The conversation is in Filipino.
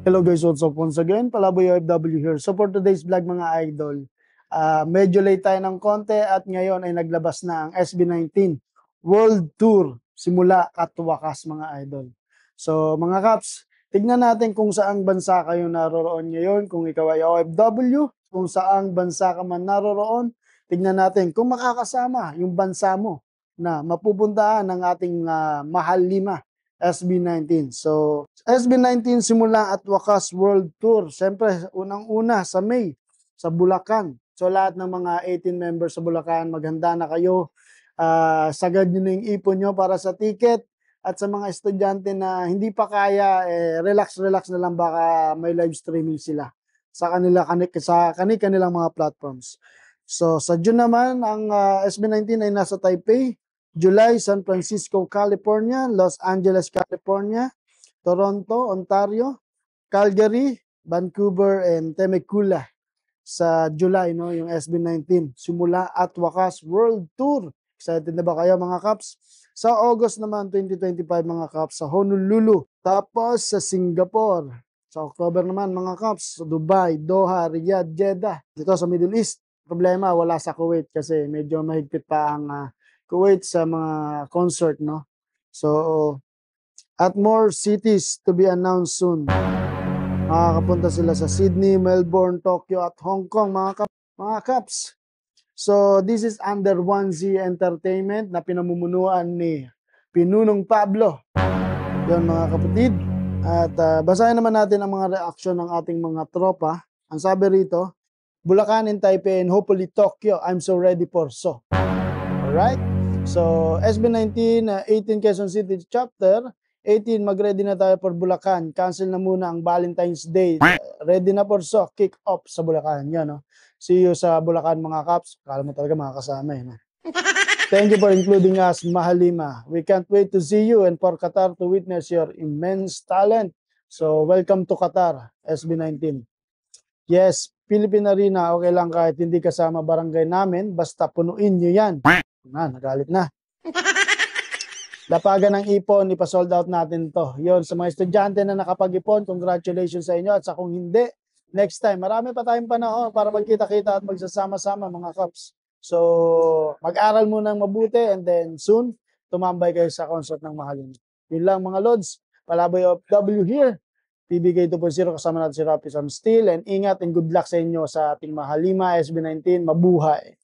Hello guys, what's up once again? Palaboy OFW here. So for today's vlog mga idol, medyo late tayo ng konti at ngayon ay naglabas na ang SB19 World Tour simula at wakas mga idol. So mga Kaps, tignan natin kung saang bansa kayo naroroon ngayon, kung ikaw ay OFW, kung saang bansa ka man naroroon, tignan natin kung makakasama yung bansa mo na mapupuntahan ng ating mahal lima SB19. So, SB19 simula at wakas World Tour. Siyempre, unang-una sa May, sa Bulacan. So, lahat ng mga 18 members sa Bulacan, maghanda na kayo. Sagad nyo na yung ipon nyo para sa ticket. At sa mga estudyante na hindi pa kaya, relax-relax na lang, baka may live streaming sila sa kanilang mga platforms. So, sa June naman, ang SB19 ay nasa Taipei. July, San Francisco, California, Los Angeles, California, Toronto, Ontario, Calgary, Vancouver, and Temecula sa July, no, yung SB19. Simula at wakas World Tour. Excited na ba kayo mga Kaps? Sa August naman 2025 mga Kaps, sa Honolulu. Tapos sa Singapore. Sa October naman mga Kaps, sa Dubai, Doha, Riyadh, Jeddah. Dito sa Middle East, problema wala sa Kuwait kasi medyo mahigpit pa ang Kuwait sa mga concert, no? So, at more cities to be announced soon. Makakapunta sila sa Sydney, Melbourne, Tokyo, at Hong Kong, mga Kaps. So, this is under 1Z Entertainment na pinamumunuan ni Pinunong Pablo. Yan, mga kapatid. At basahin naman natin ang mga reaction ng ating mga tropa. Ang sabi rito, Bulacan and Taipei and hopefully Tokyo. I'm so ready for so. Alright? So, SB19, 18 Quezon City Chapter, 18, mag-ready na tayo for Bulacan. Cancel na muna ang Valentine's Day. Ready na for so, kick off sa Bulacan. Yan, no? See you sa Bulacan, mga Kaps. Kala mo talaga makakasama, eh, no? Thank you for including us, Mahalima. We can't wait to see you and for Qatar to witness your immense talent. So, welcome to Qatar, SB19. Yes, Philippine Arena, okay lang kahit hindi kasama barangay namin, basta punuin nyo yan. Nagalit na. Lapagan ng ipon, ipa-sold out natin to. Yon, sa mga estudyante na nakapag-ipon, congratulations sa inyo. At sa kung hindi, next time, marami pa tayong panahon para magkita-kita at magsasama-sama mga Kaps. So, mag-aral muna ng mabuti and then soon, tumambay kayo sa concert ng Mahalin. Yun lang mga Lods, Palaboy OFW here. PBK 2.0 kasama natin si Rapi Sam Steel and ingat and good luck sa inyo sa ating Mahalima SB19. Mabuhay!